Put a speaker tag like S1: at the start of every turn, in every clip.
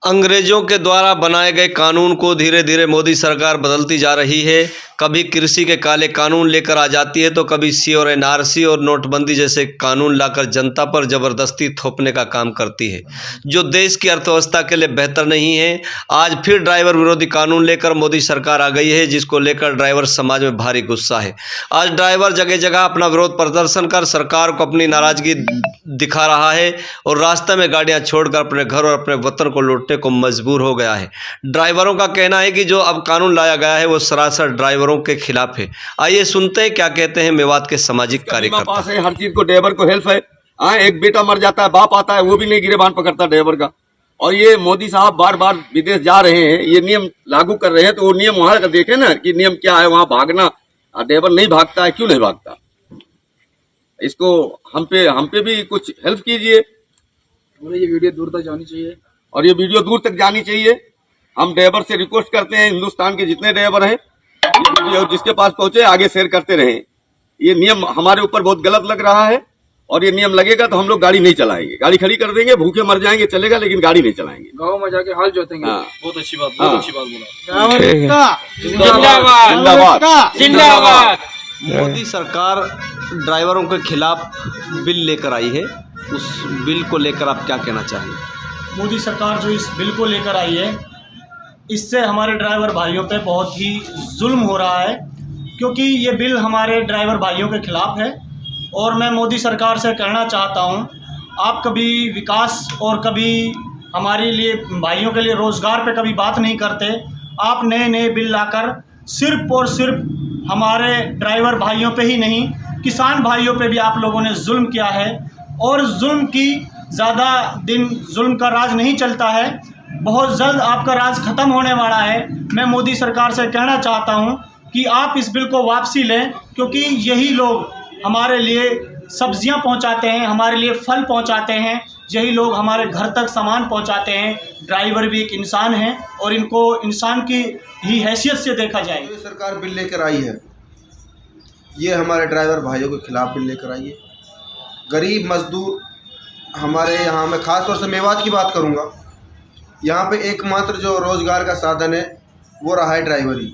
S1: अंग्रेजों के द्वारा बनाए गए कानून को धीरे धीरे मोदी सरकार बदलती जा रही है। कभी कृषि के काले कानून लेकर आ जाती है तो कभी सी और एनआरसी और नोटबंदी जैसे कानून लाकर जनता पर ज़बरदस्ती थोपने का काम करती है, जो देश की अर्थव्यवस्था के लिए बेहतर नहीं है। आज फिर ड्राइवर विरोधी कानून लेकर मोदी सरकार आ गई है, जिसको लेकर ड्राइवर समाज में भारी गुस्सा है। आज ड्राइवर जगह जगह अपना विरोध प्रदर्शन कर सरकार को अपनी नाराज़गी दिखा रहा है और रास्ते में गाड़ियां छोड़कर अपने घर और अपने वतन को लौटने को मजबूर हो गया है। ड्राइवरों का कहना है कि जो अब कानून लाया गया है वो सरासर ड्राइवरों के खिलाफ है। आइए सुनते हैं क्या कहते हैं मेवात के सामाजिक कार्यकर्ता।
S2: पास है, हर चीज को ड्राइवर को हेल्प है। एक बेटा मर जाता है, बाप आता है, वो भी नहीं गिरेबान पकड़ता ड्राइवर का। और ये मोदी साहब बार बार विदेश जा रहे हैं, ये नियम लागू कर रहे हैं, तो वो नियम वहां का देखे ना कि नियम क्या है। वहां भागना, ड्राइवर नहीं भागता है, क्यों नहीं भागता? इसको हम पे भी कुछ हेल्प कीजिए।
S3: ये वीडियो दूर तक जानी चाहिए
S2: और ये वीडियो दूर तक जानी चाहिए। हम ड्राइवर से रिक्वेस्ट करते हैं, हिंदुस्तान के जितने ड्राइवर हैं, ये वीडियो जिसके पास पहुंचे आगे शेयर करते रहें। ये नियम हमारे ऊपर बहुत गलत लग रहा है और ये नियम लगेगा तो हम लोग गाड़ी नहीं चलाएंगे, गाड़ी खड़ी कर देंगे, भूखे मर जाएंगे चलेगा, लेकिन गाड़ी नहीं चलाएंगे।
S3: गाँव में जाके हाल जोतेंगे।
S4: बहुत अच्छी बात, बहुत अच्छी बात बोला।
S2: जिंदाबाद
S4: जिंदाबाद।
S1: मोदी सरकार ड्राइवरों के खिलाफ बिल लेकर आई है, उस बिल को लेकर आप क्या कहना चाहेंगे?
S5: मोदी सरकार जो इस बिल को लेकर आई है, इससे हमारे ड्राइवर भाइयों पे बहुत ही जुल्म हो रहा है, क्योंकि ये बिल हमारे ड्राइवर भाइयों के खिलाफ है। और मैं मोदी सरकार से कहना चाहता हूँ, आप कभी विकास और कभी हमारे लिए भाइयों के लिए रोज़गार पे कभी बात नहीं करते। आप नए नए बिल लाकर सिर्फ और सिर्फ हमारे ड्राइवर भाइयों पे ही नहीं, किसान भाइयों पे भी आप लोगों ने जुल्म किया है। और जुल्म की ज़्यादा दिन जुल्म का राज नहीं चलता है, बहुत जल्द आपका राज ख़त्म होने वाला है। मैं मोदी सरकार से कहना चाहता हूं कि आप इस बिल को वापसी लें, क्योंकि यही लोग हमारे लिए सब्जियां पहुंचाते हैं, हमारे लिए फल पहुंचाते हैं, यही लोग हमारे घर तक सामान पहुंचाते हैं। ड्राइवर भी एक इंसान है और इनको इंसान की ही हैसियत से देखा जाए।
S6: ये सरकार बिल लेकर आई है, ये हमारे ड्राइवर भाइयों के खिलाफ बिल लेकर आई है। गरीब मजदूर हमारे यहाँ, मैं ख़ास तौर से मेवात की बात करूँगा, यहाँ पे एकमात्र जो रोज़गार का साधन है वो रहा है ड्राइवरी।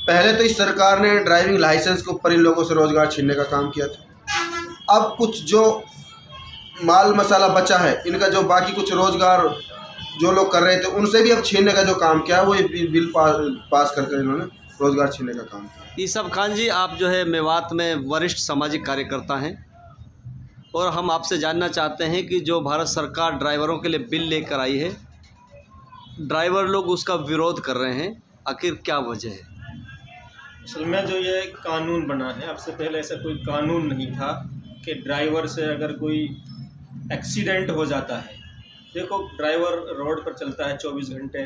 S6: पहले तो इस सरकार ने ड्राइविंग लाइसेंस के ऊपर इन लोगों से रोज़गार छीनने का काम किया था। अब कुछ जो माल मसाला बचा है, इनका जो बाकी कुछ रोज़गार जो लोग कर रहे थे उनसे भी अब छीनने का जो काम किया है, वो ये बिल पास करके इन्होंने रोज़गार छीनने का काम किया।
S1: ईसब खान जी, आप जो है मेवात में वरिष्ठ सामाजिक कार्यकर्ता हैं और हम आपसे जानना चाहते हैं कि जो भारत सरकार ड्राइवरों के लिए बिल लेकर आई है, ड्राइवर लोग उसका विरोध कर रहे हैं, आखिर क्या वजह है?
S4: असल में जो ये कानून बना है, अब से पहले ऐसा कोई कानून नहीं था कि ड्राइवर से अगर कोई एक्सीडेंट हो जाता है। देखो, ड्राइवर रोड पर चलता है 24 घंटे,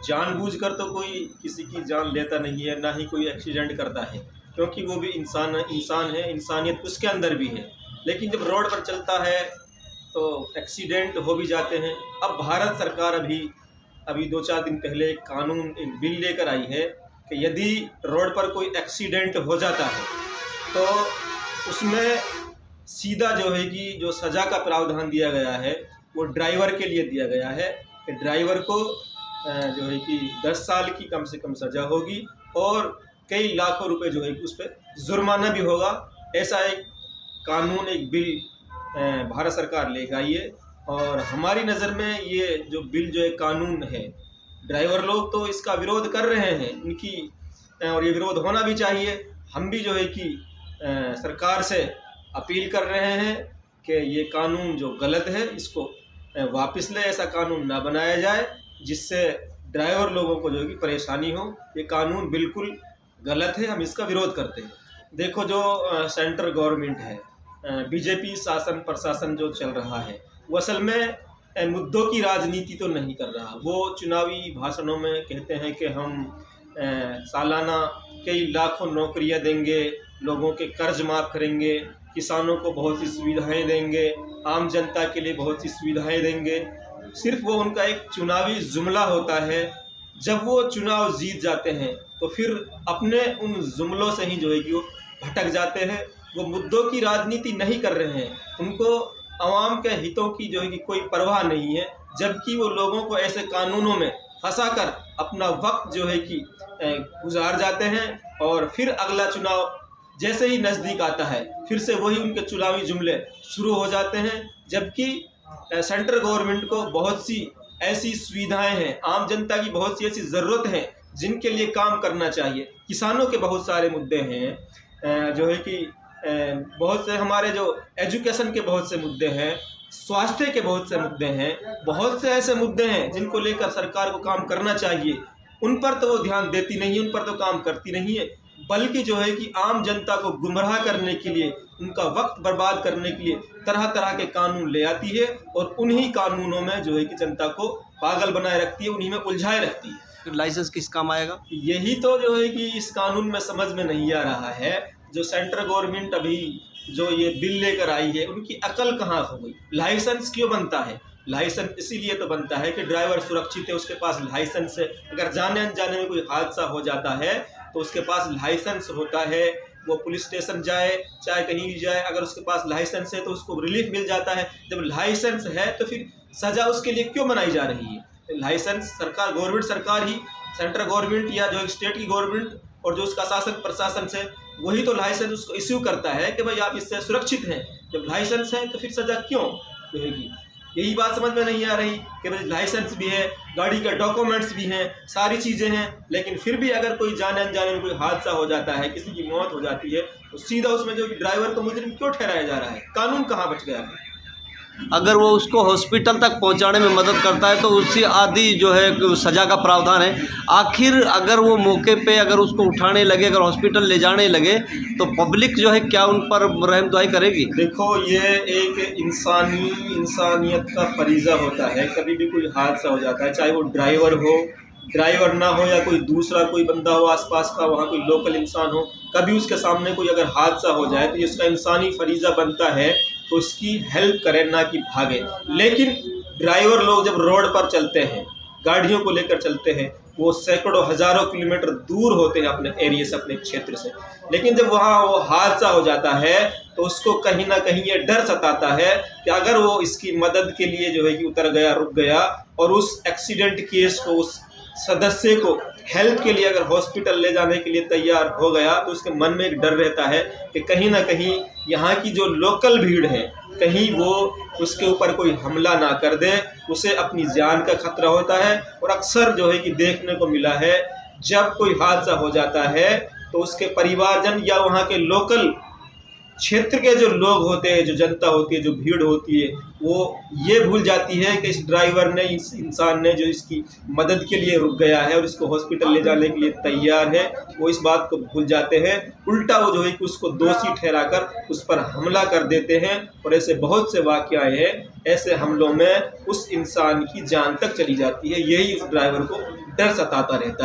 S4: जानबूझकर तो कोई किसी की जान लेता नहीं है, ना ही कोई एक्सीडेंट करता है, क्योंकि वो भी इंसान है, इंसानियत उसके अंदर भी है। लेकिन जब रोड पर चलता है तो एक्सीडेंट हो भी जाते हैं। अब भारत सरकार अभी 2-4 दिन पहले एक बिल लेकर आई है कि यदि रोड पर कोई एक्सीडेंट हो जाता है तो उसमें सीधा जो है कि जो सज़ा का प्रावधान दिया गया है वो ड्राइवर के लिए दिया गया है कि ड्राइवर को जो है कि 10 साल की कम से कम सज़ा होगी और कई लाखों रुपए जो है कि उस पर जुर्माना भी होगा। ऐसा एक कानून, एक बिल भारत सरकार लेकर आई है। और हमारी नज़र में ये जो बिल, जो एक कानून है, ड्राइवर लोग तो इसका विरोध कर रहे हैं इनकी, और ये विरोध होना भी चाहिए। हम भी जो है कि सरकार से अपील कर रहे हैं कि ये कानून जो गलत है इसको वापस ले, ऐसा कानून ना बनाया जाए जिससे ड्राइवर लोगों को जो है कि परेशानी हो। ये कानून बिल्कुल गलत है, हम इसका विरोध करते हैं। देखो, जो सेंट्रल गवर्नमेंट है, बीजेपी शासन प्रशासन जो चल रहा है, वो असल में मुद्दों की राजनीति तो नहीं कर रहा। वो चुनावी भाषणों में कहते हैं कि हम सालाना कई लाखों नौकरियां देंगे, लोगों के कर्ज माफ़ करेंगे, किसानों को बहुत सी सुविधाएं देंगे, आम जनता के लिए बहुत सी सुविधाएं देंगे। सिर्फ वो उनका एक चुनावी जुमला होता है। जब वो चुनाव जीत जाते हैं तो फिर अपने उन जुमलों से ही जो है कि वो भटक जाते हैं। वो मुद्दों की राजनीति नहीं कर रहे हैं, उनको आवाम के हितों की जो है कि कोई परवाह नहीं है। जबकि वो लोगों को ऐसे कानूनों में फंसाकर अपना वक्त जो है कि गुजार जाते हैं और फिर अगला चुनाव जैसे ही नज़दीक आता है फिर से वही उनके चुनावी जुमले शुरू हो जाते हैं। जबकि सेंट्रल गवर्नमेंट को बहुत सी ऐसी सुविधाएं हैं, आम जनता की बहुत सी ऐसी ज़रूरत है जिनके लिए काम करना चाहिए। किसानों के बहुत सारे मुद्दे हैं, जो है कि बहुत से हमारे जो एजुकेशन के बहुत से मुद्दे हैं, स्वास्थ्य के बहुत से मुद्दे हैं, बहुत से ऐसे मुद्दे हैं जिनको लेकर सरकार को काम करना चाहिए। उन पर तो वो ध्यान देती नहीं, उन पर तो काम करती नहीं है, बल्कि जो है कि आम जनता को गुमराह करने के लिए, उनका वक्त बर्बाद करने के लिए तरह तरह के कानून ले आती है और उन्हीं कानूनों में जो है कि जनता को पागल बनाए रखती है, उन्हीं में उलझाए रखती है।
S1: लाइसेंस किस काम आएगा?
S4: यही तो जो है कि इस कानून में समझ में नहीं आ रहा है। जो सेंट्रल गवर्नमेंट अभी जो ये बिल लेकर आई है, उनकी अकल कहाँ हो गई? लाइसेंस क्यों बनता है? लाइसेंस इसीलिए तो बनता है कि ड्राइवर सुरक्षित है, उसके पास लाइसेंस है। अगर जाने अनजाने में कोई हादसा हो जाता है तो उसके पास लाइसेंस होता है, वो पुलिस स्टेशन जाए चाहे कहीं भी जाए, अगर उसके पास लाइसेंस है तो उसको रिलीफ मिल जाता है। जब लाइसेंस है तो फिर सज़ा उसके लिए क्यों बनाई जा रही है? लाइसेंस सरकार, गवर्नमेंट सरकार ही, सेंट्रल गवर्नमेंट या जो स्टेट की गवर्नमेंट और जो उसका शासन प्रशासन से, वही तो लाइसेंस उसको इश्यू करता है कि भाई आप इससे सुरक्षित हैं। जब लाइसेंस है तो फिर सज़ा क्यों रहेगी? यही बात समझ में नहीं आ रही कि भाई लाइसेंस भी है, गाड़ी के डॉक्यूमेंट्स भी हैं, सारी चीज़ें हैं, लेकिन फिर भी अगर कोई जाने अनजाने में कोई हादसा हो जाता है, किसी की मौत हो जाती है, तो सीधा उसमें जो ड्राइवर को मुजरिम क्यों ठहराया जा रहा है? कानून कहाँ बच गया है?
S1: अगर वो उसको हॉस्पिटल तक पहुंचाने में मदद करता है तो उससे आदि जो है सज़ा का प्रावधान है। आखिर अगर वो मौके पे अगर उसको उठाने लगे, अगर हॉस्पिटल ले जाने लगे, तो पब्लिक जो है क्या उन पर रहम दुआई करेगी?
S4: देखो, ये एक इंसानियत का फरीज़ा होता है। कभी भी कोई हादसा हो जाता है, चाहे वो ड्राइवर ना हो या कोई दूसरा कोई बंदा हो आसपास का, वहाँ कोई लोकल इंसान हो, कभी उसके सामने कोई अगर हादसा हो जाए तो ये उसका इंसानी फरीज़ा बनता है तो उसकी हेल्प करें, ना कि भागे। लेकिन ड्राइवर लोग जब रोड पर चलते हैं, गाड़ियों को लेकर चलते हैं, वो सैकड़ों हज़ारों किलोमीटर दूर होते हैं अपने एरिया से, अपने क्षेत्र से, लेकिन जब वहाँ वो हादसा हो जाता है तो उसको कहीं ना कहीं ये डर सताता है कि अगर वो इसकी मदद के लिए जो है कि उतर गया, रुक गया और उस एक्सीडेंट केस को, उस सदस्य को हेल्प के लिए अगर हॉस्पिटल ले जाने के लिए तैयार हो गया, तो उसके मन में एक डर रहता है कि कहीं ना कहीं यहाँ की जो लोकल भीड़ है, कहीं वो उसके ऊपर कोई हमला ना कर दे, उसे अपनी जान का खतरा होता है। और अक्सर जो है कि देखने को मिला है, जब कोई हादसा हो जाता है तो उसके परिवारजन या वहाँ के लोकल क्षेत्र के जो लोग होते हैं, जो जनता होती है, जो भीड़ होती है, वो ये भूल जाती है कि इस ड्राइवर ने, इस इंसान ने जो इसकी मदद के लिए रुक गया है और इसको हॉस्पिटल ले जाने के लिए तैयार है, वो इस बात को भूल जाते हैं। उल्टा वो जो है कि उसको दोषी ठहराकर उस पर हमला कर देते हैं। और ऐसे बहुत से वाक़याएँ हैं, ऐसे हमलों में उस इंसान की जान तक चली जाती है। यही उस ड्राइवर को डर सताता रहता है।